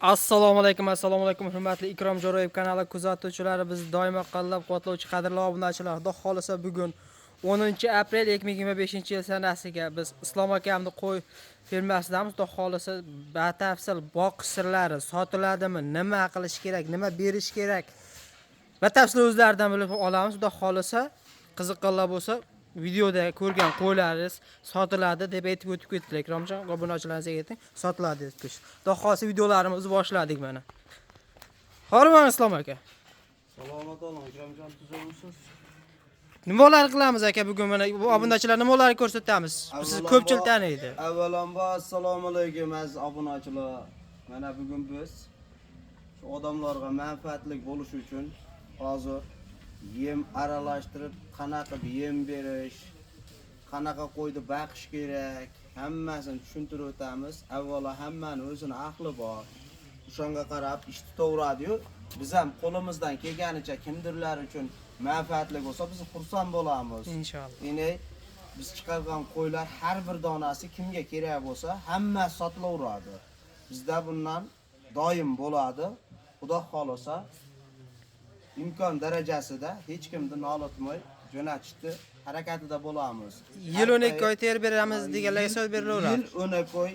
Assalomu alaykum, hurmatli Ikrom Jo'rayev kanali kuzatuvchilari, biz doimo qo'llab-quvvatlovchi qadrli obunachilar. Xudo xolisa bugun 10-aprel 2025-yil sanasiga biz Islom akamning qo'y fermasidamiz. Xudo xolisa batafsil boqish sirlari, sotiladimi, nima qilish kerak, nima berish kerak, batafsil o'zlaridan bilib olamiz. Xudo xolisa qiziqqanlar bo'lsa videoda ko'rgan qo'ylaringiz sotiladi deb aytib o'tib ketdilar. Ikromjon, obunachilaringizga ayting, sotiladi deb qo'yishdi. Xudo xolisa videolarimizni boshladik mana. Hormon Islom aka. Salomat bo'ling, Ikromjon, tuzimsiz. Nimalar qilamiz aka bugun mana bu obunachilar nimalarni ko'rsatamiz? Siz ko'pchilik taniydi. Avvalambor assalomu alaykum aziz obunachilar. Mana bugun biz shu odamlarga manfaatli bo'lish uchun hozir yem aralashtirib, qanaqa yem berish, qanaqa qo'yni baqish kerak, hammasini tushuntirib o'tamiz. Avvalo hammaning o'zini aqli bor. O'shanga qarab ish tutaveradi-yu. Biz ham qo'limizdan kelganicha kimdirlar uchun manfaatli bo'lsa, biz xursand bo'lamiz. Inshaalloh. Ya'ni biz chiqargan qo'ylar har bir donasi kimga kerak bo'lsa, hammasi sotilaveradi. Bizda bundan doim bo'ladi. Xudo xolasa imkon darajasida hech kimni nolitmay jo'natishni harakatida bo'lamiz. Yil 12 oy ter beramiz deganlarga so'z berilaveradi. Yil 12 oy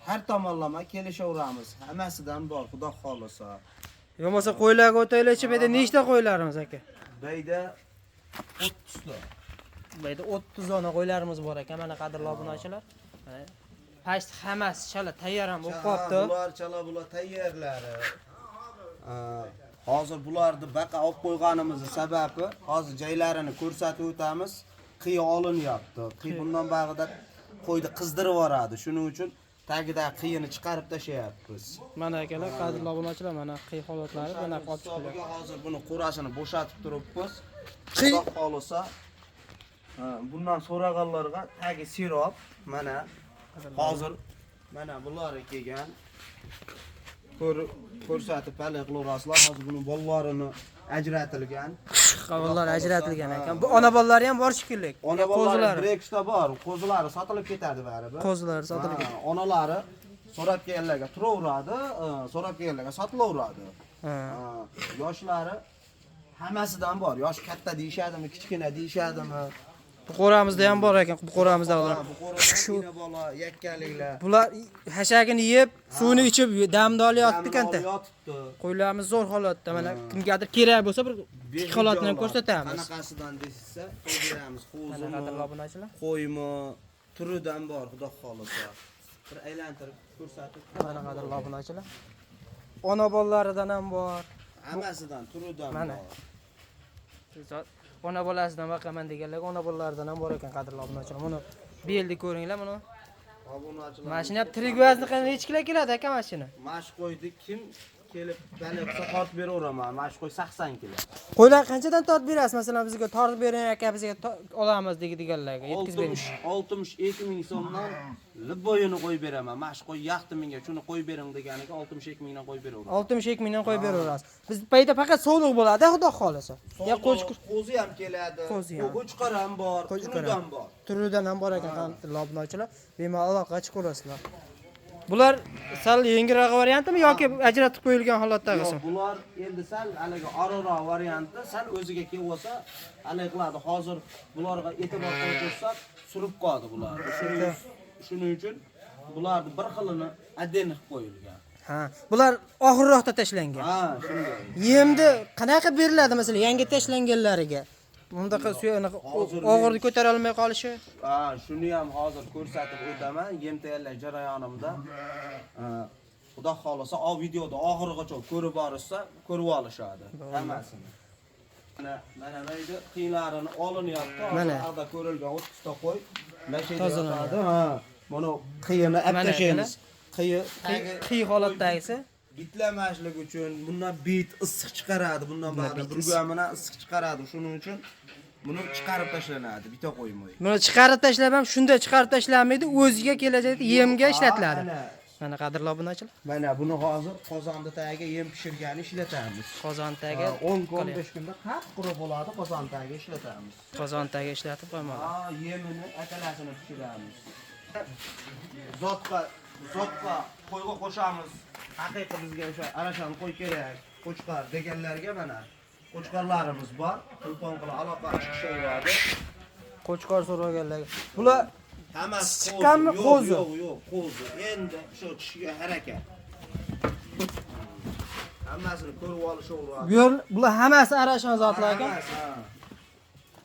har tomonlama kelishaveramiz. Hammasidan bor, Xudo xolasa. Bo'lmasa qo'ylarga o'taylarchi, bu yerda nechta qo'ylarimiz aka? Bayda 30 ta. Bayda 30 dona qo'ylarimiz bor ekan, mana qadrli obunachilar. Past hammasi chala tayyor ham bo'lib qopti. Bular chala bular tayyorlari. Hozir bularni baqa olib qo'yganimizning sababi hozir joylarini ko'rsatib o'tamiz. Qiy olinyapti. Qiy bundan bag'ida qo'yni qizdirib yuboradi. Shuning uchun tagida qiyini chiqarib tashlayapmiz. Mana akalar, qadrli obunachilar, mana qiy holatlari mana olib chiqiladi. Hozir buni qo'rasini bo'shatib turibmiz. Xudo xolisa bundan so'raganlarga tagi sirop mana hozir mana bular kelgan. Ko'rsatib hali qilaverasizlar. Hozir buni bollarini ajratilgan. Qavallar ajratilgan ekan. Bu ona bolalari ham bor shekilli. Ona bolalari bir ikkita bor. Qo'zilari sotilib ketadi baribir. Qo'zilari sotilib ketadi. Onalari so'rab kelganlarga turaveradi, so'rab kelganlarga sotilaveradi. Yoshlari hammasidan bor. Yosh katta deyshadimi, kichkina deyshadimi? Bu qo'ramizda ham bor ekan, bu qo'ramizda ular. Shu bola yakkaliklar. Bular hashagini yeb, suvini ichib damda olyapti kanta. Qo'ylarimiz zo'r holatda. Mana kimgadir kerak bo'lsa bir holatini ko'rsatamiz. Qanaqasidan desizsa, qo'y beramiz. Qo'zimi, qo'ymi, turidan bor, xudo xolisa. Bir aylantirib ko'rsatib. Mana qadrli obunachilar. Ona bolalaridan ham bor. Hammasidan, turidan bor. Ona bolasidan baqaman deganlar, ona bolalaridan ham bor ekan qadrli obunachilar. Buni beldi ko'ringlar buni. Obunachilar. Mashina tirik vazni qanday necha kilo keladi aka mashina? Mash qo'ydi kim kelib balibsa tortib beraveraman. Mash qo'y 80 kilo. Qo'ylar qanchadan tortib berasiz? Masalan, bizga tortib bering aka, bizga olamiz deganlarga yetkazib bering. 62 ming so'mdan libboyini qo'yib beraman. Mash qo'y yaxti menga shuni qo'yib bering deganiga 62 mingdan qo'yib beraveraman. 62 mingdan qo'yib beraverasiz. Biz payda faqat so'liq bo'ladi, xudo xolasa. Ya qo'zi ham keladi. Qo'chqor ham bor, turidan bor. Turidan ham bor ekan qadrli obunachilar. Bemalol aloqa chiqarasizlar. Bular sal yengilroq variantimi yoki ajratib qo'yilgan holatdagisi? Bular endi sal haligi ororoq varianti, sal o'ziga kelib olsa, haligi qiladi. Hozir bularga e'tibor qo'ysak, surib qoldi bular. Shuning uchun bularning bir xilini adden qilib qo'yilgan. Ha, bular og'irroqda tashlangan. Ha, shunday. Yemni qanaqa beriladi masalan yangi tashlanganlariga? Bunda og'irlik ko'tara olmay qolishi? Ha, shuni ham hozir ko'rsatib o'taman. Yem tayyorlash jarayonimda. Xudo xolasa, o videoda oxirigacha ko'rib borishsa, ko'rib olishadi hammasini. Mana neydi? Qiyinlarini olinyapti. Hozirda ko'rilgan 30 ta qo'y tozalandi. Ha, buni qiyini aptashamiz. Qiy holatdagisi. Bitlamashlik uchun bundan bit issiq chiqaradi, bundan ba'da burgamini issiq chiqaradi. Shuning uchun buni chiqarib tashlanadi, bita qo'ymay. Buni chiqarib tashlab ham shunday chiqarib tashlanmaydi, o'ziga kelajakda yemga ishlatiladi. Mana qadrli obunachilar. Mana buni hozir qozonda tagiga yem pishirgani ishlatamiz. Qozon tagiga 10-15 kunda qat-quruq bo'ladi, qozon tagiga ishlatamiz. Qozon tagiga ishlatib qo'yamiz. Ha, yemini akalasini pishiramiz. Zotqa qo'yga qo'shamiz. haqiqiy bizga o'sha arashani qo'y kerak, qo'chqar deganlarga mana qo'chqarlarimiz bor. Telefon qilib aloqa chiqishaveradi. Qo'chqor so'raganlarga. Bular Hammasi chiqqanmi qo'zi? Yo'q, qo'zi. Endi shu tishiga harakat. Hammasini ko'rib olishaveradi. Bular hammasi arashan zotlar ekan.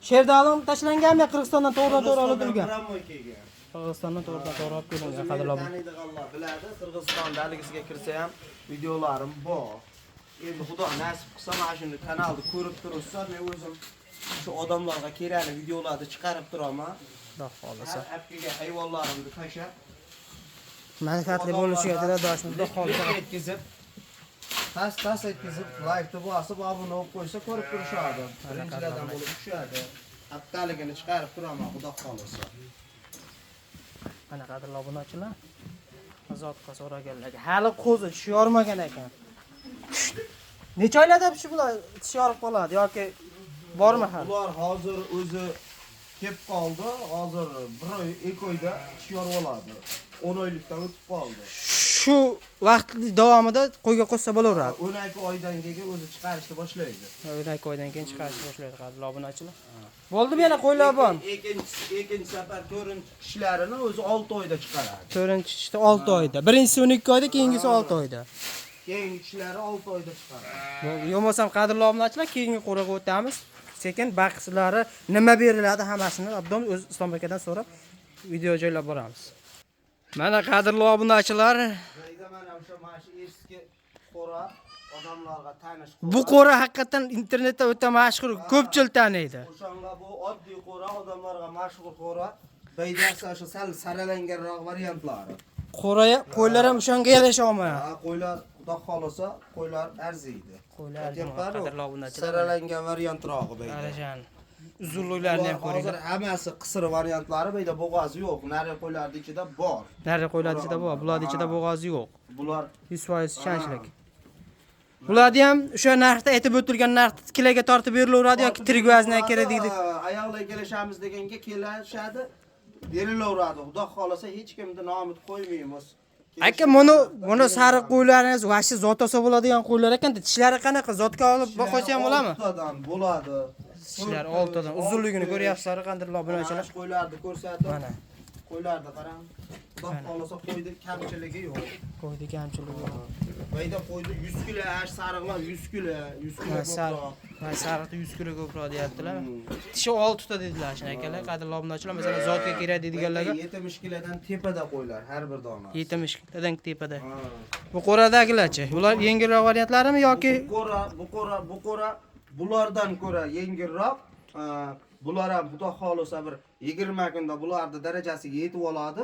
Sherdalim tashlanganmi Qirg'izistondan to'g'ri-to'g'ri olib turgan? Qirg'izistondan to'g'ri-to'g'ri olib kelgan qadrlab. Taniydiganlar biladi. Qirg'izistonda haligisiga kirsa ham videolarim bor. Endi xudo nasib qilsa mana shuni kanalda ko'rib turibsizlar, men o'zim shu odamlarga kerakli videolarni chiqarib turaman. Xudo xolisa. Apkiga hayvonlarimni tashab, Manfaatli bo'lishiga tiladoshimiz xudo xolisa. yetkazib, tas etkizib, like bosib, obuna bo'lib qo'ysa ko'rib turishadi. Birinchilardan bo'lib tushadi. Haftaligini chiqarib turaman, xudo xolisa. Mana qadrli obunachilar, azotga so'raganlarga hali qo'zi tish yormagan ekan. Necha oylarda shu bular tish yorib qoladi yoki bormi hali? Ular hozir o'zi kelib qoldi. Hozir 1 oy, 2 oyda tish yorib oladi. 10 oylikdan o'tib qoldi. Shu vaqt davomida qo'yga qo'ysa bo'laveradi. 12 oydan keyin o'zi chiqarishni boshlaydi. 12 oydan keyin chiqarishni boshlaydi qadrli obunachilar. Bo'ldimi yana qo'ylar bor? Ikkinchi safar 4-ishlarini o'zi 6 oyda chiqaradi. 4-chi 6 oyda. Birinchisi 12 oyda, keyingisi 6 oyda. Keyingishlari 6 oyda chiqaradi. Yo'qmasam qadrli obunachilar, keyingi qo'raga o'tamiz. Sekin baqislari nima beriladi hammasini obdom o'z Islom akadan so'rab video joylab boramiz. Mana qadrli obunachilar, Mana o'sha eski qo'ra odamlarga tanish. bu qo'ra haqiqatan internetda o'ta mashhur, ko'pchilik taniydi. O'shanga bu oddiy qo'ra odamlarga mashhur qo'ra. Baydasi o'sha sal saralanganroq variantlari. Qo'ylar ham o'shanga yarasha olmaydi. Qo'ylar xudo xolisa qo'ylar arziydi. Qo'ylar qadrli obunachilar. Saralangan variantrog'i bayda. Arashan. Uzunliklarni ham ko'ring. Hozir hammasi qisir variantlari bayda bo'g'ozi yo'q. Nari qo'ylarning ichida bor. Nari qo'ylar ichida bor, bularning ichida bo'g'ozi yo'q. Bular 100% ishonchlik. Bularni ham o'sha narxda aytib o'tilgan narxda kiloga tortib berilaveradi yoki tirik vazndan kerak deydi. Ayollar kelishamiz deganga kelishadi. Berilaveradi. Xudo xolisa hech kimni nomini qo'ymaymiz. Aka, buni sariq qo'ylaringiz vashi zot olsa bo'ladigan qo'ylar ekan. Tishlari qanaqa? Zotga olib qo'ysa ham bo'ladimi? Oltadan bo'ladi. Tishlari oltadan. Uzunligini ko'ryapsizlar, qandirlar obunachilar. Qo'ylarni ko'rsatib. Mana. Qo'ylarni qarang. Xudo xolisa qo'yda kamchiligi yo'q. Qo'yda kamchiligi yo'q. Bayda qo'ydi 100 kilo, sariqlar 100 kilo, 100 kilo ko'proq. Sariqda 100 kilo ko'proq deyaptilar. Tishi 6 ta dedilar shuna akalar, qadrli obunachilar. Masalan, zotga kerak deydiganlarga 70 kilodan tepada qo'ylar har bir dona. 70 kilodan tepada. Bu qo'radagilarchi? Bular yengilroq variantlarimi yoki Bu qo'ra bulardan ko'ra yengilroq. Bular ham xudo xolisa bir 20 kunda bularning darajasiga yetib oladi.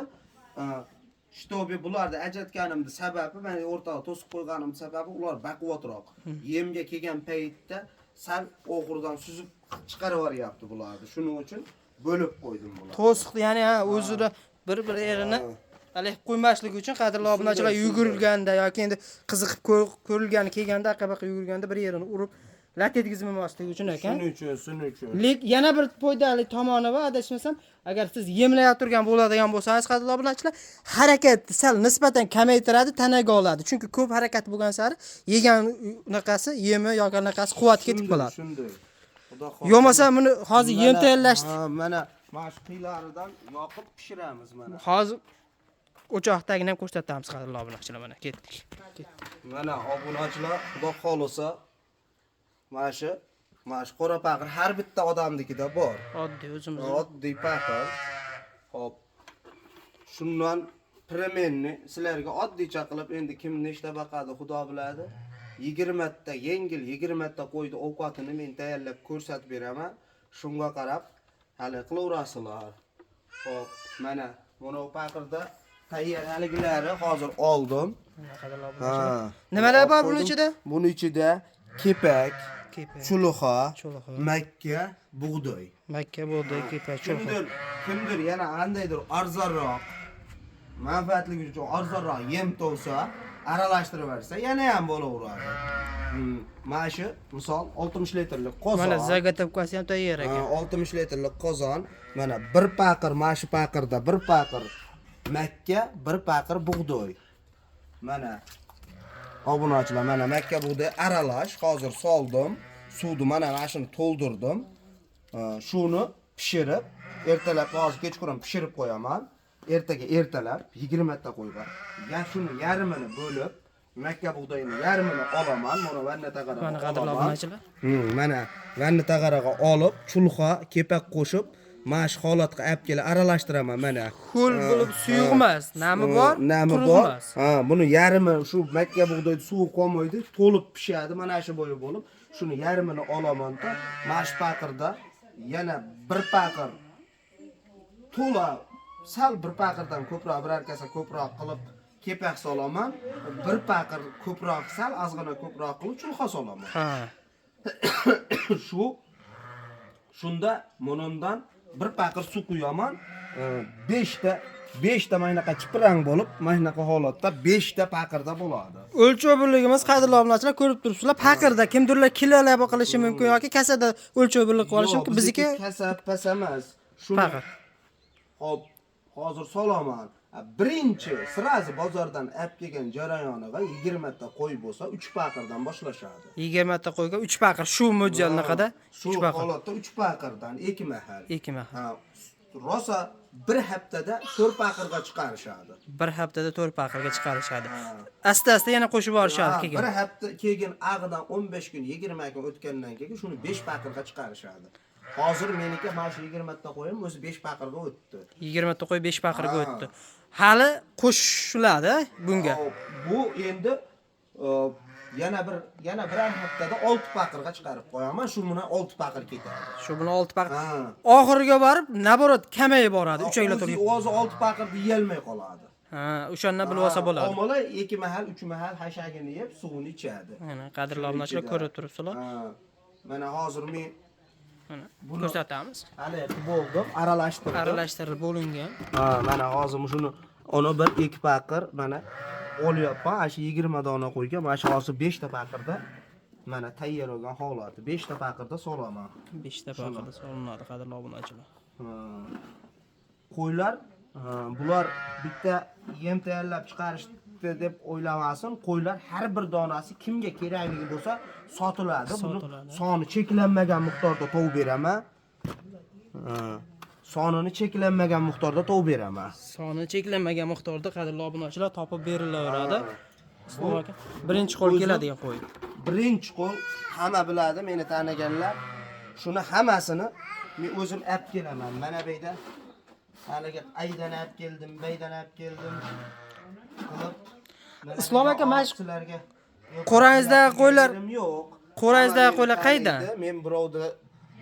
Shtobi bularni ajratganimning sababi, men o'rtaga to'sib qo'yganimning sababi ular baquvvatroq. Yemga kelgan paytda sal o'g'irdan suzib chiqarib yuboryapti bularni. Shuning uchun bo'lib qo'ydim bularni. to'siq, ya'ni o'zida bir yerini alih qo'ymaslik uchun qadrli obunachilar yugurilganda yoki endi qiziqib ko'rilgani kelganda aqabaqa yugurganda bir yerini urib lat yetkazmasligi uchun ekan. Shuning uchun. Lek yana bir foydali tomoni bor, adashmasam, agar siz yemlayotib turgan bo'ladigan bo'lsangiz, qadrli obunachilar, harakatni sal nisbatan kamaytiradi, tanaga oladi. Chunki ko'p harakat bo'lgan sari yegan unaqasi, yemi yoki unaqasi quvvat ketib qoladi. Shunday. Xudo xohlasa. Yo'masa buni hozir yem tayyorlash, Mana mashqilaridan yoqib pishiramiz mana. hozir o'choqdagini ham ko'rsatamiz qadrli obunachilar. Mana ketdik. Mana obunachilar, xudo xolisa mana shu qora paqir har bitta odamnikida bor. Oddiy o'zimiz. Oddiy paqir. Hop. Shundan premenni sizlarga oddiycha qilib endi kim nechta baqadi xudo biladi. 20 ta yengil 20 ta qo'ydi ovqatini men tayyorlab ko'rsatib beraman. Shunga qarab hali qilaverasizlar. Hop, mana buni paqirda tayyor haligilari hozir oldim. Nimalar bor buning ichida? Buning ichida kepak, chuluxa, makka, bug'doy. Makka bug'doy, kepak, chuluxa. Kimdir yana qandaydir arzonroq, manfaatligi uchun arzonroq yem topsa, aralashtirib bersa, yana ham bo'laveradi. Mana shu misol 60 litrlik qozon. Mana zagotovkasi ham tayyor ekan. 60 litrlik qozon. Mana bir paqir, mana shu paqirda bir paqir makka, bir paqir bug'doy. Mana Obunachilar, mana makka bug'doy aralash, hozir soldim. Suvni mana shuni to'ldirdim. Shuni pishirib, ertalab hozir kechqurun pishirib qo'yaman. Ertaga ertalab 20 ta qo'ygan. Shuni yarmini bo'lib, makka bug'doyini yarmini olaman. Mana vanna taqaraga Mana qadrli olaman. obunachilar. Mana vanna taqaraga olib, chulxa, kepak qo'shib, mana shu holatga olib kelib aralashtiraman mana. Ho'l bo'lib suyuq emas, nami bor, Nami quruq bor. emas. Buni yarmi shu makka bug'doyni suvi qolmaydi, to'lib pishadi, mana shu bo'yi bo'lib, shuni yarmini olaman-da, mana shu paqirda yana bir paqir to'la, sal bir paqirdan ko'proq, bir arkasa ko'proq qilib kepak solaman, bir paqir ko'proq, sal ozgina ko'proq qilib chulxa solaman. Ha. Shunda monondan bir paqir suv quyaman, 5 ta maynaqa chiprang bo'lib, maynaqa holatda 5 ta paqirda bo'ladi. O'lchov birligimiz qadrli obunachilar ko'rib turibsizlar. Paqirda kimdirlar kilolar qilishi mumkin yoki kasada o'lchov birlik qilishi mumkin. Bizniki kasab pas emas. Shuni paqir. hop, hozir solaman. Birinchi sirazi bozordan olib kelgan jarayoniga 20 ta qo'y bo'lsa, 3 paqirdan boshlashadi. 20 ta qo'yga 3 paqir shu mo'ljalnaqada 3 paqir. Holatda 3 paqirdan 2 mahal. 2 mahal. Rosa bir haftada 4 paqirga chiqarishadi. Bir haftada 4 paqirga chiqarishadi. Asta-asta yana qo'shib borishadi keyin. Bir hafta keyin ag'idan 15 kun, 20 kun o'tgandan keyin shuni 5 paqirga chiqarishadi. Hozir meniki mana shu 20 ta qo'yim o'zi 5 paqirga o'tdi. 20 ta qo'y 5 paqirga o'tdi. Hali qo'shiladi bunga. Bu endi yana bir haftada 6 paqirga chiqarib qo'yaman. Shu bilan 6 paqir ketadi. Shu bilan 6 paqir. Oxiriga borib, naborot kamayib boradi. 3 oylar turib. O'zi 6 paqirni yeyolmay qoladi. Ha, o'shandan bilib olsa bo'ladi. Omola 2 mahal, 3 mahal hashagini yeb, suvini ichadi. Mana qadrli obunachilar ko'rib turibsizlar. Mana hozir men Mana ko'rsatamiz. hali bo'ldim, aralashtirdim. Aralashtirib bo'lingan. Mana hozir shuni ona bir 2 paqir mana olyapman. Mana shu 20 dona qo'ygan, mana shu hozir 5 ta paqirda mana tayyor bo'lgan holati. 5 ta paqirda solaman. 5 ta paqirda solinadi qadrli obunachilar. Qo'ylar bular bitta yem tayyorlab chiqarishdi deb o'ylamasin. Qo'ylar har bir donasi kimga kerakligi bo'lsa sotiladi. Buni soni cheklanmagan miqdorda tov beraman. Sonini cheklanmagan miqdorda tov beraman. Soni cheklanmagan miqdorda qadrli obunachilar topib berilaveradi. Bu birinchi qo'l keladigan qo'y. Birinchi qo'l hamma biladi, meni taniganlar. Shuni hammasini men o'zim olib kelaman. Mana bu yerda haliga aydan olib keldim, baydan olib keldim. Islom aka, mana shu sizlarga qo'rangizdagi qo'ylar yo'q. Qo'rangizdagi qo'ylar qayda? Men birovda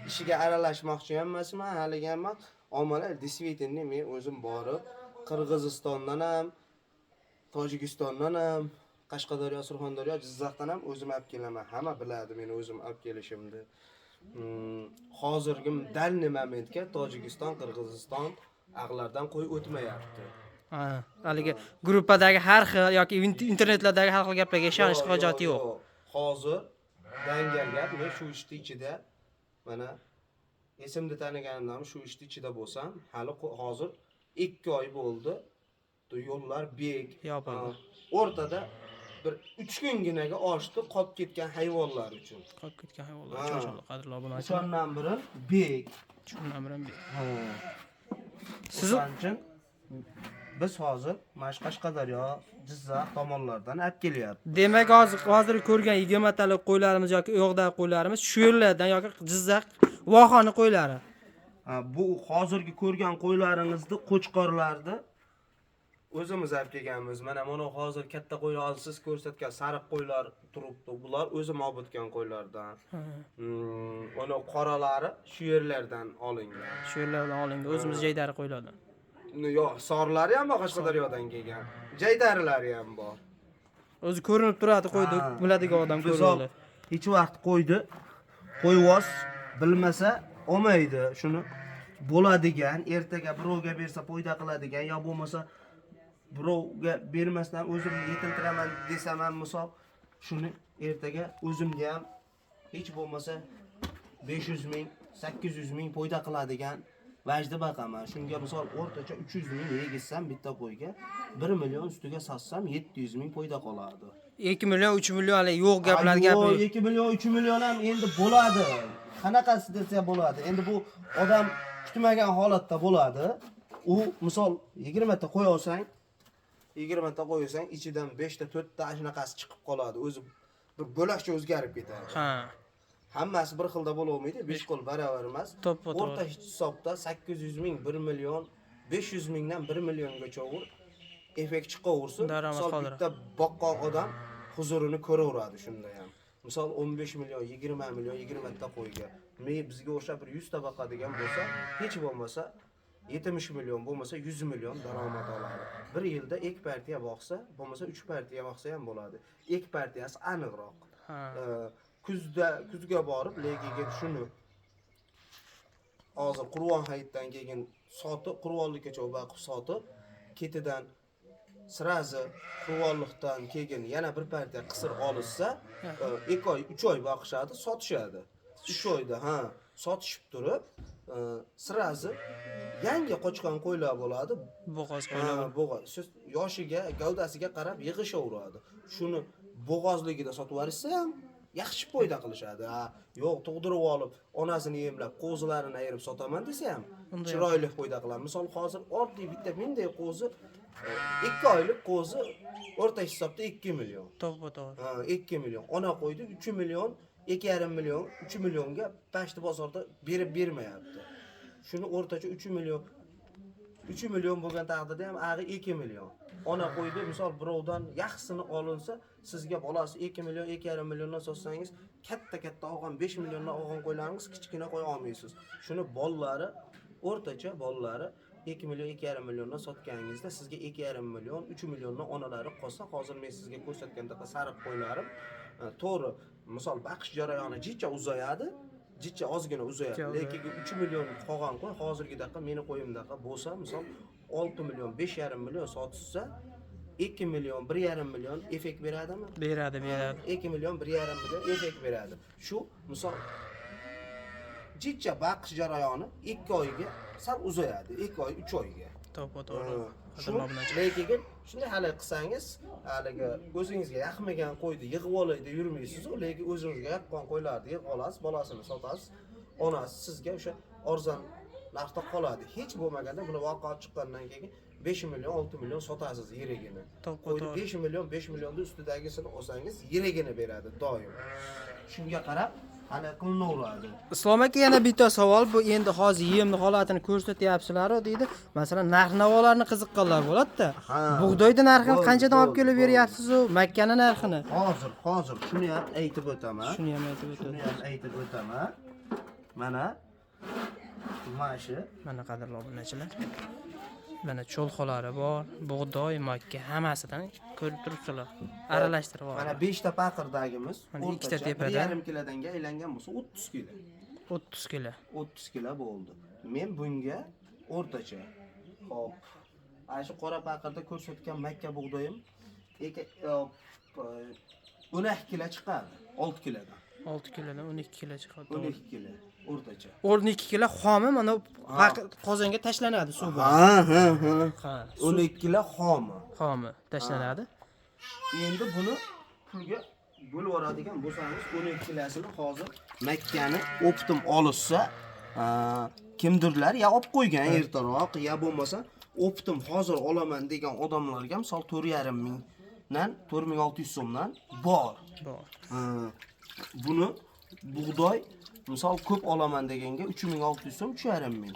ishiga aralashmoqchi emasman, haliga ham omalar действительно men o'zim borib Qirg'izistondan ham, Tojikistondan ham, Qashqadaryo, Surxondaryo, Jizzaxdan ham o'zim olib kelaman. Hamma biladi meni o'zim olib kelishimni. Hozirgi dalni momentga Tojikiston, Qirg'iziston aqlardan qo'y o'tmayapti. Haliga gruppadagi har xil yoki internetlardagi har xil gaplarga ishonish hojati yo'q. Hozir dangal gap, men shu ishning ichida mana esimni taniganimdan shu ishning ichida bo'lsam, hali hozir 2 oy bo'ldi. Yo'llar bek, o'rtada bir 3 kunginaga oshdi qolib ketgan hayvonlar uchun. Qolib ketgan hayvonlar uchun qadrli obunachilar. Shundan biri bek. Shundan biri bek. Siz uchun biz hozir Qashqadaryo, Jizzax tomonlardan olib kelyapmiz. Demak, hozir ko'rgan 20 talik qo'ylarimiz yoki yo'qdagi qo'ylarimiz shu yerlardan yoki Jizzax vohani qo'ylari. Bu hozirgi ko'rgan qo'ylaringizni qo'chqorlarni o'zimiz olib kelganmiz. Mana hozir katta qo'y olsiz ko'rsatgan sariq qo'ylar turibdi. Bular o'zim olib o'tgan qo'ylardan. Ona qoralari shu yerlardan olingan. Shu yerlardan olingan, o'zimiz jaydari qo'ylardan. Yo'q, sorlari ham bor Qashqadaryodan kelgan. Jaydarilari ham bor. O'zi ko'rinib turadi qo'ydi, biladigan odam ko'radi. Hech vaqt qo'ydi. Qo'yvos bilmasa olmaydi. Shuni bo'ladigan, ertaga birovga bersa foyda qiladigan, yo bo'lmasa birovga bermasdan o'zimni yetintiraman desam ham misol, shuni ertaga o'zimga ham hech bo'lmasa 500 ming, 800 ming foyda qiladigan vajda baqaman. Shunga misol o'rtacha 300 ming yegizsam bitta qo'yga 1 million ustiga satsam 700 ming foyda qoladi. 2 million 3 million hali yo'q gaplar gapir. 2 million 3 million ham endi bo'ladi. Qanaqasi desa bo'ladi. Endi bu odam kutmagan holatda bo'ladi. U misol 20 ta qo'ya olsang, 20 ta qo'ysang, ichidan 5 ta 4 ta shunaqasi chiqib qoladi. O'zi bir bo'lakcha o'zgarib ketadi. Ha. Hammasi bir xilda bo'laolmaydi, 5 qo'l barobar emas. To'ppa-to'g'ri. O'rta hisobda 800 ming, 1 million, 500 mingdan 1 milliongacha effekt chiqaversin. Daromad Misol qoldiradi. bitta boqqan odam huzurini ko'raveradi shunda ham. Misol 15 million, 20 million, 20 ta qo'yga. Bizga o'xshab bir 100 ta boqadigan bo'lsa, hech bo'lmasa 70 million bo'lmasa 100 million daromad oladi. Bir yilda 2 partiya boqsa, bo'lmasa 3 partiya boqsa ham bo'ladi. 2 partiyasi aniqroq. Ha. Kuzga borib legiga shuni hozir Qur'on hayitdan keyin sotib, Qur'onlikkacha vaqf sotib, ketidan sirazi Qur'onlikdan keyin yana bir partiya qisir olishsa, 2 oy, 3 oy boqishadi, sotishadi. 3 oyda, sotishib turib, sirazi yangi qochgan qo'ylar bo'ladi. Bo'g'oz qo'ylar. Bo'g'oz. Siz yoshiga, gavdasiga qarab yig'ishaveradi. Shuni bo'g'ozligida sotib yuborsa ham yaxshi foyda qilishadi. Yo'q, tug'dirib olib, onasini yemlab, qo'zilarini ayirib sotaman desa ham chiroyli foyda qiladi. Misol hozir oddiy bitta menday qo'zi 2 oylik qo'zi o'rta hisobda 2 million. To'g'ri. 2 million. Ona qo'ydi 3 million, 2,5 million, 3 millionga pashti bozorda berib bermayapti. Shuni o'rtacha 3 million bo'lgan taqdirda ham ag'i 2 million. Ona qo'ydi, misol birovdan yaxshisini olinsa, sizga bolasi 2 million, 2,5 milliondan sotsangiz, katta olgan 5 milliondan olgan qo'ylaringiz kichkina qo'y olmaysiz. Shuni bollari, o'rtacha bollari 2 million, 2,5 milliondan sotganingizda sizga 2,5 million, 3 milliondan onalari qolsa, hozir men sizga ko'rsatgandaqa sariq qo'ylarim to'g'ri, misol baqish jarayoni jicha uzayadi. Jicha ozgina uzayadi. Lekin 3 million qolgan qo'y hozirgidaqa meni qo'yimdaqa bo'lsa, misol 6 million, 5,5 million sotsa, 2 million, 1,5 million effekt beradimi? Beradi. 2 million, 1,5 million effekt beradi. Shu misol jicha baqish jarayoni 2 oyga sal uzayadi. 2 oy, 3 oyga. To'g'ri. Lekin shunday hali qilsangiz, haligi o'zingizga yoqmagan qo'yni yig'ib olaydi yurmaysiz, lekin o'zingizga yoqqan qo'ylarni yig'ib olasiz, bolasini sotasiz. Onasi sizga o'sha arzon narxda qoladi. Hech bo'lmaganda buni voqea chiqqandan keyin 5 million, 6 million sotasiz yirigini. Qo'yni 5 million, 5 millionning ustidagisini olsangiz yirigini beradi doim. Shunga qarab hali qilinaveradi. Islom aka, yana bitta savol. Bu endi hozir yemni holatini ko'rsatyapsizlar-ku deydi. Masalan, narx-navolarni qiziqqanlar bo'ladi-da. Bug'doyni narxini qanchadan olib kelib beryapsiz u? Makkani narxini? Hozir shuni ham aytib o'taman. Mana qadrli obunachilar. Mana cho'lxolari bor, bug'doy, makka hammasidan ko'rib turibsizlar. Aralashtirib oladi. Mana 5 ta paqirdagimiz, Mana ikkita tepada 1,5 kilodanga aylangan bo'lsa 30 kilo. 30 kilo. 30 kilo bo'ldi. Men bunga o'rtacha, hop, ana shu qora paqirda ko'rsatgan makka bug'doyim 12 kilo chiqadi, 6 kilodan. 6 kilodan 12 kilo chiqadi. 12 kilo o'rtacha. 12 kilo xomi mana qozonga tashlanadi suv bilan. Ha. 12 kilo xomi tashlanadi. Endi buni pulga bo'lib yuboradigan bo'lsangiz, 12 kilosini hozir makkani optim olishsa, kimdirlar ya olib qo'ygan ertaroq, ya bo'lmasa optim hozir olaman degan odamlarga misol 4,5 mingdan 4600 so'mdan bor. Buni bug'doy misol ko'p olaman deganga 3600 so'm, 3,5 ming.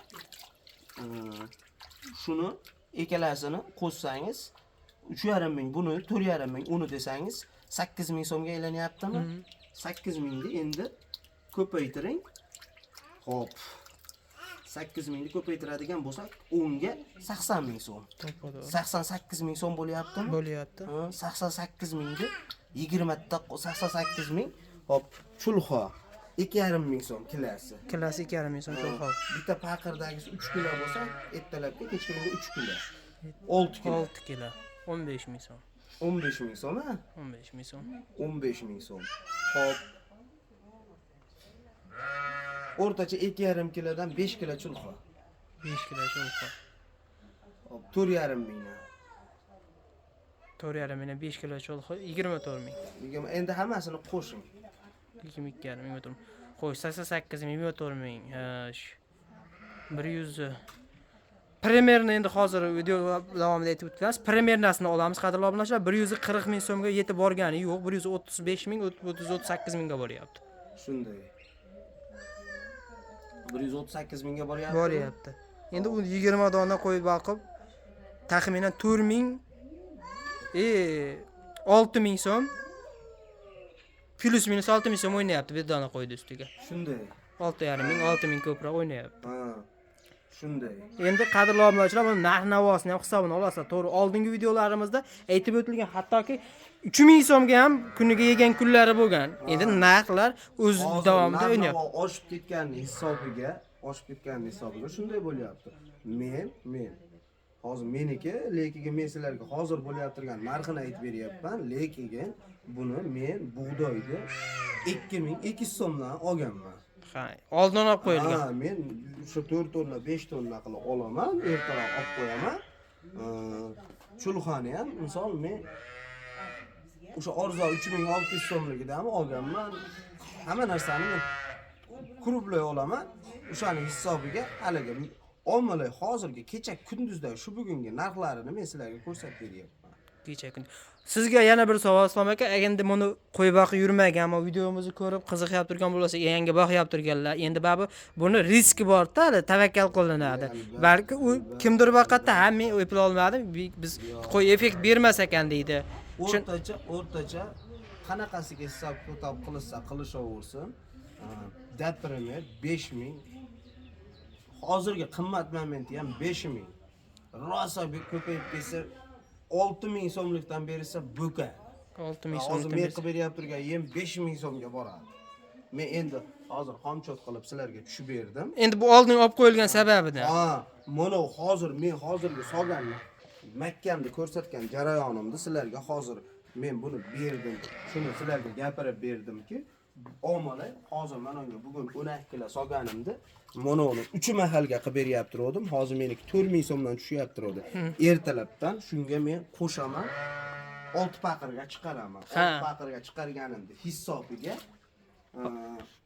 Shuni ikkalasini qo'shsangiz 3,5 ming, buni 4,5 ming, uni desangiz 8 ming so'mga aylanyaptimi? 8 mingni endi ko'paytiring. Hop. 8 mingni ko'paytiradigan bo'lsak, unga 80 ming so'm. 88 ming so'm bo'lyaptimi? Bo'lyapti. 88 mingni 20 ta 88 ming. Hop, chulxo 2,5 ming so'm kilosi. Kilosi 2,5 ming so'm chulxo. Bitta paqirdagisi 3 kilo bo'lsa, ertalabga kechqurunga 3 kilo. 6 kilo. 6 kilo. 15 ming so'm. 15 ming so'm, ha? 15 ming so'm. 15 ming so'm. Hop. O'rtacha 2,5 kilodan 5 kilo chulxo. 5 kilo chulxo. Hop, 4,5 mingdan. 4,5 ming 5 kilo cho'lxi 24 ming. Endi hammasini qo'shing. 22,5 ming o'tirdim. Xo'sh, 88 ming 24 ming. 100 Primerni endi hozir video davomida aytib o'tamiz. Primernasini olamiz, qadrli obunachilar. 140 ming so'mga yetib borgani yo'q. 135 ming, 138 mingga boryapti. Shunday. 138 mingga boryapti. Boryapti. Endi u 20 dona qo'yib boqib, taxminan 4 ming 6 ming so'm plus minus 6 ming so'm o'ynayapti bir dona qo'ydi ustiga. Shunday. 6,5 ming, 6 ming ko'proq o'ynayapti. Ha. Shunday. Endi qadrli obunachilar, buni narx-navosini ham hisobini olasizlar. To'g'ri, oldingi videolarimizda aytib o'tilgan, hattoki 3000 so'mga ham kuniga yegan kunlari bo'lgan. Endi narxlar o'z davomida o'ynayapti. Oshib ketganning hisobiga shunday bo'lyapti. Men hozir meniki, lekiga men sizlarga hozir bo'layotgan narxini aytib beryapman. Lekiga buni men bug'doyni 2200 so'mdan olganman. Ha, oldin olib qo'yilgan. Ha, men shu 4 tonna, 5 tonna qilib olaman, ertaroq olib qo'yaman. Chulxani ham, misol men o'sha Orzo 3600 so'mligidan olganman. Hamma narsani men kurubloy olaman. O'shaning hisobiga haliga ommalar hozirgi kecha kunduzda shu bugungi narxlarini men sizlarga ko'rsatib beryapman. Kecha kun. Sizga yana bir savol, Islom aka. Endi buni qo'yib boqib yurmagan, ammo videomizni ko'rib qiziqib turgan bo'lsa, yangi boqib turganlar. Endi babu buni riski bor-da, tavakkal qilinadi. Balki u kimdir vaqtda ha men eplay olmadim, biz qo'y effekt bermas ekan deydi. O'rtacha qanaqasiga hisob kitob qilsa qilishaversin. Dapirini 5000. Hozirgi qimmat momenti ham 5000. Rosa ko'payib ketsa 6000 so'mlikdan bersa buka. 6000 so'm. Hozir men qilib beryapti turgan yem 5000 so'mga boradi. Men endi hozir xomchot qilib sizlarga tushib berdim. Endi bu oldin olib qo'yilgan sababidan. Ha, mana hozir men hozirgi solganni Makkani ko'rsatgan jarayonimda sizlarga hozir men buni berdim. Shuni sizlarga gapirib berdimki, omalar hozir mana bugun 12 kilo solganimda mana uni 3 mahalga qilib beryapti rodim. Hozir meniki 4000 so'mdan tushyapti rodi. Ertalabdan shunga men qo'shaman. 6 paqirga chiqaraman. 6 paqirga chiqarganimda hisobiga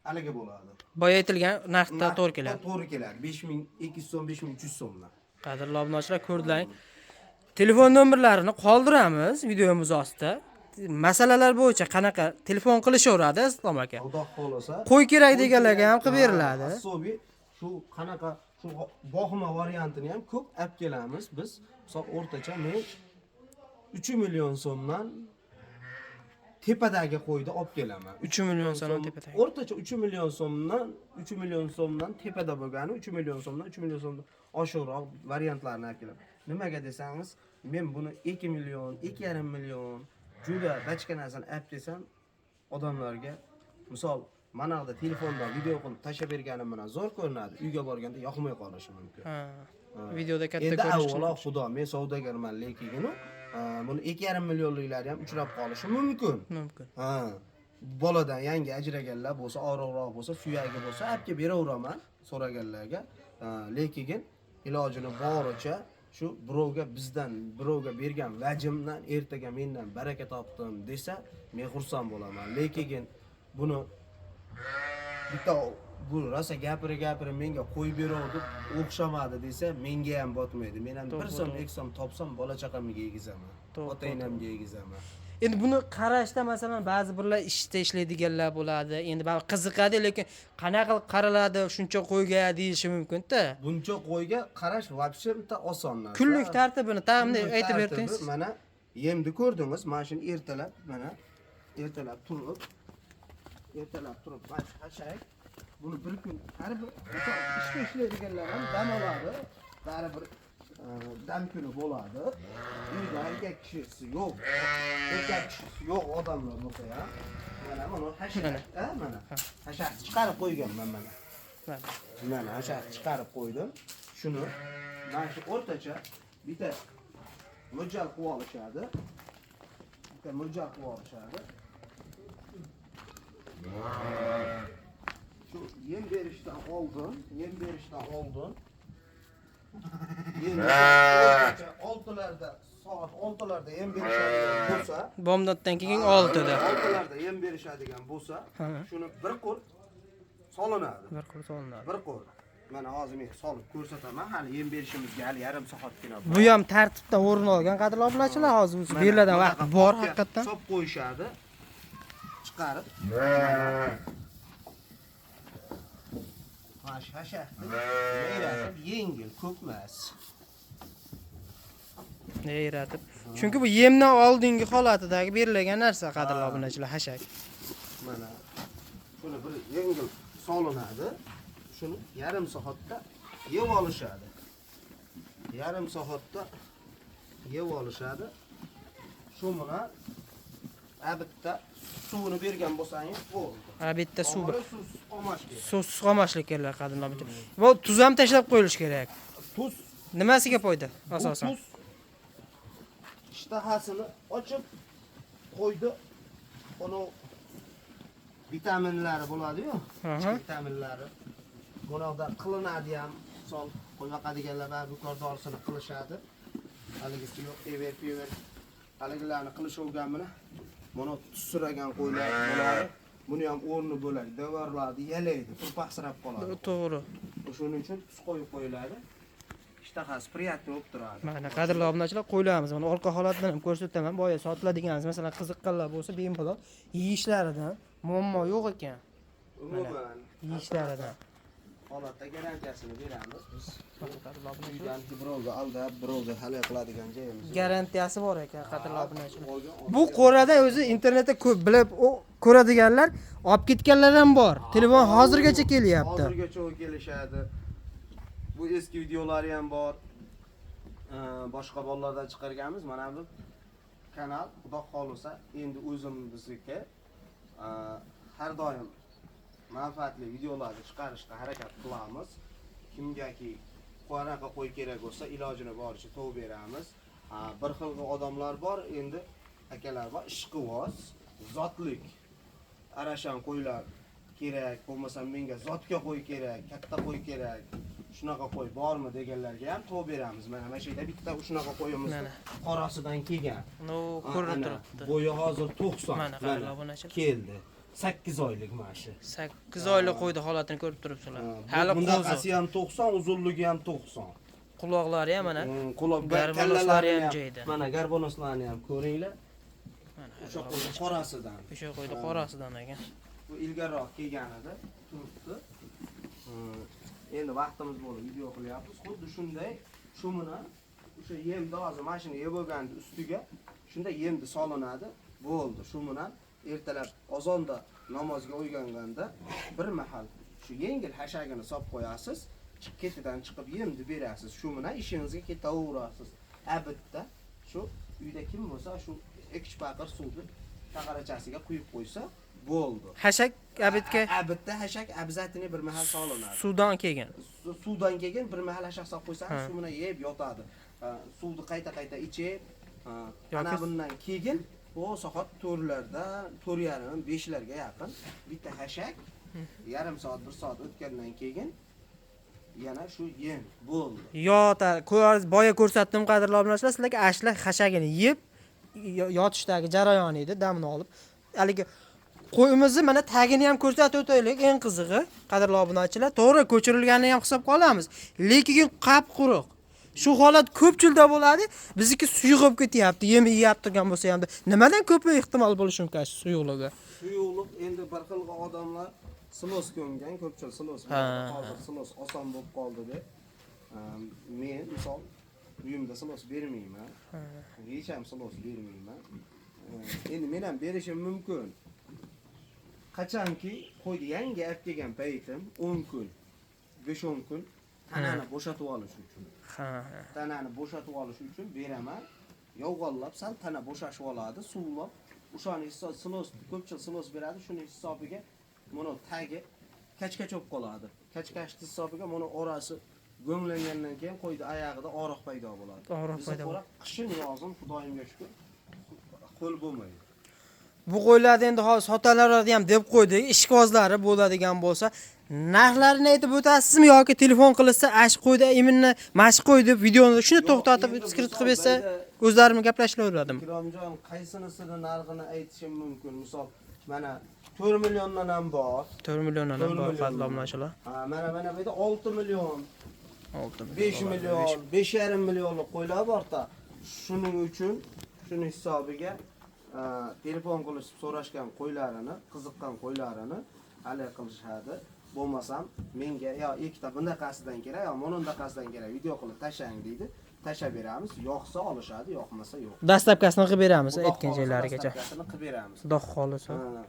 haliga bo'ladi. Boya aytilgan narxda to'g'ri keladi. To'g'ri keladi. 5200 so'm, 5300 so'mdan. Qadrli obunachilar, ko'rdilaring. Telefon nomerlarini qoldiramiz videomiz ostida. Masalalar bo'yicha qanaqa telefon qilishaveradi Islom aka. Xudo xolasa. Qo'y kerak deganlarga ham qilib beriladi. Asobiy shu qanaqa shu boqma variantini ham ko'p olib kelamiz biz. Misol o'rtacha men 3 million so'mdan tepadagi qo'yni olib kelaman. 3 million so'm tepadagi. O'rtacha 3 million so'mdan tepada bo'lgani 3 million so'mdan oshiqroq variantlarni olib kelaman. Nimaga desangiz, men buni 2 million, 2,5 million juda bachka narsani olib desam, odamlarga misol mana yoqda telefondan video qilib tashlab berganim bilan zo'r ko'rinadi. Uyga borganda yoqmay qolishi mumkin. Ha. Videoda katta ko'rish. Endi avvalo chiqadi. xudo, men savdogarman, lekin buni 2,5 millionliklar ham uchrab qolishi mumkin. Mumkin. Ha. Boladan yangi ajraganlar bo'lsa, og'riqroq bo'lsa, suyagi bo'lsa, olib kelib beraveraman so'raganlarga. Lekin ilojini boricha shu birovga bergan vajimdan ertaga mendan baraka topdim desa, men xursand bo'laman. Lekin buni bitta bu rosa gapira menga qo'yib beradi, o'xshamadi desa, menga ham botmaydi. Men ham 1 so'm, 2 so'm topsam, bola chaqamga yegizaman. Ota-onamga yegizaman. Endi buni qarashda masalan ba'zi birlar ishlaydiganlar bo'ladi. Endi baribir qiziqadi, lekin qanaqa qilib qaraladi shuncha qo'yga deyishi mumkin-da. Buncha qo'yga qarash вообще bitta oson narsa. Kunlik tartibini ta'minda aytib berdingiz. Mana yemni ko'rdingiz, mana shuni ertalab turib mana hashak. Buni bir kun har bir ishlaydiganlar ham dam oladi. Baribir dam kuni bo'ladi. Uyda erkak kishisi yo'q odamlar bo'lsa ham mana hashak, mana hashak chiqarib qo'yganman mana. Mana hashak chiqarib qo'ydim. Shuni mana shu o'rtacha bitta mo'ljal qilib olishadi. Şu yem berishdan oldin yem oltlarda soat 6larda yem berishadigan bo'lsa, Bomdoddan keyin 6da. 6larda yem berishadigan bo'lsa, shuni bir qo'l solinadi. Bir qo'l solinadi. Bir qo'l. Mana hozir men solib ko'rsataman. Hali yem berishimizga hali yarim soatgina bor. Bu ham tartibda o'rin olgan qadrli obunachilar, hozir beriladigan vaqt bor haqiqatan. Sop qo'yishadi. Chiqarib. Hasha. Yengil, ko'p emas. Yeyratib. Chunki bu yemdan oldingi holatidagi berilgan narsa qadrli obunachilar, hashak. Mana shuni bir yengil solinadi. Shuni yarim soatda yeb olishadi. Yarim soatda yeb olishadi. Shu bilan abitda suvini bergan bo'lsangiz bo'ldi. Bitta suv bir. Suv Suvsizxomashlik kerak qadrli obunachilar. Bu tuz ham tashlab qo'yilish kerak. Tuz Nimasiga foyda asosan? Tuz ishtahasini ochib qo'ydi. Uni vitaminlari bo'ladi-yu. Vitaminlari. Bunoqda qilinadi ham, misol qo'yaqadiganlar va bukor dorisini qilishadi. Haligisi yo'q, ever. Haligilarni qilish o'rganmini. Buni tusiragan qo'ylar bo'ladi. Buni ham o'rni bo'ladi, devorladi, yalaydi, turpaqsirab qoladi. To'g'ri. Shuning uchun tuz qo'yib qo'yiladi. Ishtahasi priyatni bo'lib turadi. Mana qadrli obunachilar, qo'ylarimiz mana orqa holatidan ham ko'rsataman. Boya sotiladiganimiz, masalan, qiziqqanlar bo'lsa, bemalol yeyishlaridan muammo yo'q ekan. Umuman Yeyishlaridan. holatda garantiyasini beramiz biz. Qadrli obunachilar. Uydan birovga aldab, birovga hal qiladigan joyimiz yo'q. Garantiyasi bor ekan qadrli obunachilar. Olgan- Bu qo'rada o'zi internetda ko'p bilib ko'radiganlar olib ketganlar ham bor. Telefon hozirgacha kelyapti. Hozirgacha kelishadi. Bu eski videolari ham bor. Boshqa bolalardan chiqarganmiz. Mana bu kanal Xudo xolisa endi o'zimizniki har doim manfaatli videolarni chiqarishga harakat qilamiz. Kimgaki qanaqa qo'y kerak bo'lsa, ilojini boricha tov beramiz. Bir xil odamlar bor, endi akalar bor, ishqivoz, zotlik arashan qo'ylar kerak, bo'lmasa menga zotga qo'y kerak, katta qo'y kerak. Shunaqa qo'y bormi deganlarga ham tov beramiz. Mana shu yerda bitta shunaqa qo'yimiz qorasidan kelgan. No, ko'rinib turibdi. Bo'yi hozir 90. Mana qadrli obunachilar. Keldi. 8 oylik mana shu. 8 oylik qo'ydi holatini ko'rib turibsizlar. Hali Bundaqasi ham 90, uzunligi ham 90. quloqlari ham mana. Quloq Garbonoslari ham joyida. Mana garbonoslarni ham ko'ringlar. O'sha qo'yni qorasidan. O'sha qo'ydi qorasidan ekan. Bu ilgariroq kelganida turibdi. Endi vaqtimiz bo'ldi, video qilyapmiz. Xuddi shunday shu bilan o'sha yemni hozir mashina yeb bo'lganda ustiga shunda yemni solinadi. Bo'ldi. Shu bilan ertalab azonda namozga uyg'onganda bir mahal shu yengil hashagini solib qo'yasiz, ketidan chiqib yemni berasiz. Shu bilan ishingizga ketaverasiz. Abitda shu uyda kim bo'lsa shu 2 paqir suvni taqarachasiga quyib qo'ysa bo'ldi. Hashak abitga Abitda hashak abzatini bir mahal solinadi. suvdan kelgan. Suvdan keyin bir mahal hashak solib qo'ysangiz, shu bilan yeb yotadi. Suvni qayta ichib, ana bundan keyin o soat 4larda, 4:30, 5larga yaqin bitta hashak yarim soat, 1 soat o'tgandan keyin yana shu yem bo'ldi. Boya ko'rsatdim qadrli obunachilar, sizlarga ashlar hashagini yeb yotishdagi jarayoni edi, damini olib. Haligi qo'yimizni mana tagini ham ko'rsatib o'taylik, eng qizig'i qadrli obunachilar, to'g'ri ko'chirilganini ham hisob qolamiz, lekin qap quruq. Shu holat ko'pchilda bo'ladi. Bizniki suyuqib ketyapti, yem yeyib turgan bo'lsa ham. Nimadan ko'p ehtimol bo'lishi mumkin suyuqligi? Suyuqlik endi bir xil odamlar silos ko'mgan, ko'pchilik silos. Hozir silos oson bo'lib qoldi deb. Men misol uyimda silos bermayman. Hech ham silos bermayman. Endi men ham berishim mumkin. Qachonki qo'ydi yangi olib kelgan paytim 10 kun, 5-10 kun tanani bo'shatib olish uchun. Tanani bo'shatib olish uchun beraman. Yog'ollab sal tana bo'shashib oladi, suvlab, o'shani silos, ko'pchilik silos beradi, shuning hisobiga mana tagi kachkach bo'lib qoladi. Kachkash hisobiga mana orasi go'nglangandan keyin qo'ydi oyog'ida og'riq paydo bo'ladi. Og'riq paydo bo'ladi. Qishin yozim Xudoyimga shukr. Qo'l bo'lmaydi. Bu qo'ylarni endi hozir sotalaradi ham deb qo'ydik. Ishqibozlari bo'ladigan bo'lsa, narxlarini aytib o'tasizmi yoki telefon qilsa, ash qo'ydi, iminni mashq qo'y deb videoni shuni to'xtatib skirt qilib bersa o'zlarim gaplashaveradimi? Ikromjon, qaysinisini narxini aytishim mumkin? Misol, mana 4 milliondan ham bor. 4 milliondan ham 4 bor million. qadrli obunachilar. Ha, mana bu yerda 6 million, 6 5 million, 5,5 millionlik qo'ylar borda. Shuning uchun shuni hisobiga telefon qilib so'rashgan qo'ylarini, qiziqqan qo'ylarini hali qilishadi. Bo'lmasam menga yo ikkita bunaqasidan kerak, yo bunaqasidan kerak video qilib tashlang deydi. Tashlab beramiz. Yo'qsa olishadi, yo'qmasa yo'q. Dastlabkasini qilib beramiz aytgan joylarigacha. Dastlabkasini qilib beramiz. Xudo xolisa. Ha,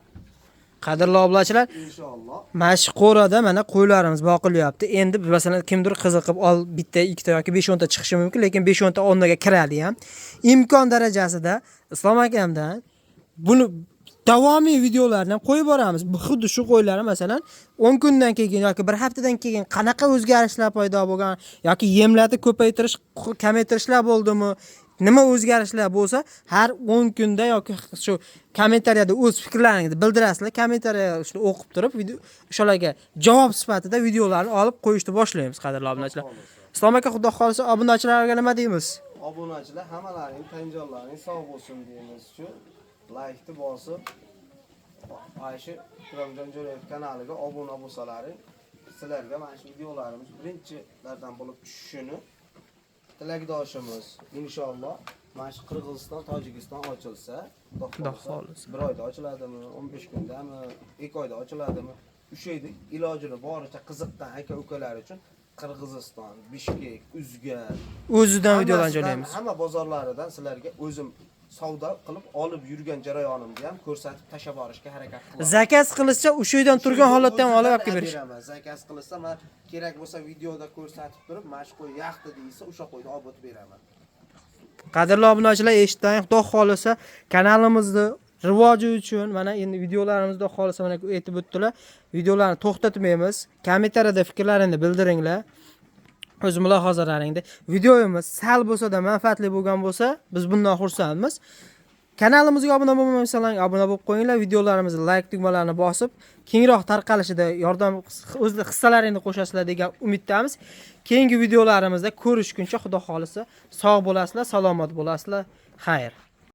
Qadrli obunachilar, inshaalloh. Mashqo'rada mana qo'ylarimiz boqilyapti. Endi masalan kimdir qiziqib ol bitta, ikkita yoki 5-10 ta chiqishi mumkin, lekin 5-10 ta o'rniga kiradi ham. Imkon darajasida Islom akamdan buni davomiy videolarni ham qo'yib boramiz. Bu xuddi shu qo'ylar masalan 10 kundan keyin yoki 1 haftadan keyin qanaqa o'zgarishlar paydo bo'lgan yoki yemlarni ko'paytirish, kamaytirishlar bo'ldimi? Nima o'zgarishlar bo'lsa, har 10 kunda yoki shu kommentariyada o'z fikrlaringizni bildirasizlar. Kommentariyada shuni o'qib turib, o'shalarga javob sifatida videolarni olib qo'yishni boshlaymiz, qadrli obunachilar. Islom aka, xudo xolisa obunachilarga nima deymiz? Obunachilar hammalaring tan-jonlaring sog' bo'lsin deymiz shu. Like bosib, Ayshi Ikromjon Jo'rayev kanaliga obuna bo'lsalaring, sizlarga mana shu videolarimiz birinchilardan bo'lib tushishini tilakdoshimiz. Inshaalloh mana shu Qirg'iziston, Tojikiston ochilsa, Xudo xolisa. 1 oyda ochiladimi, 15 kundami, 2 oyda ochiladimi? O'sha yerda ilojini boricha qiziqqan aka-ukalar uchun Qirg'iziston, Bishkek, Uzgan O'zidan videolar joylaymiz. Hamma bozorlaridan sizlarga o'zim savdo qilib olib yurgan jarayonimni ham ko'rsatib tashab borishga harakat qilaman. Zakaz qilishsa o'sha yerdan turgan holatda ham olib olib berish. Zakaz qilsa, men kerak bo'lsa videoda ko'rsatib turib, mana shu qo'y yaxti deysa, o'sha qo'yni olib o'tib beraman. Qadrli obunachilar, eshitding, xudo xolisa kanalimizni rivoji uchun mana endi videolarimizda xolisa mana aytib o'tdilar. Videolarni to'xtatmaymiz. Kommentariyada fikrlaringizni bildiringlar. O'z mulohazalaringni. Videomiz sal bo'lsa-da manfaatli bo'lgan bo'lsa, biz bundan xursandmiz. Kanalimizga obuna bo'lmasangiz, obuna bo'lib qo'yinglar. Videolarimizni like tugmalarini bosib, kengroq tarqalishida yordam o'z hissalaringizni qo'shasizlar degan umiddamiz. Keyingi videolarimizda ko'rishguncha xudo xolisa sog' bo'lasizlar, salomat bo'lasizlar. Xayr.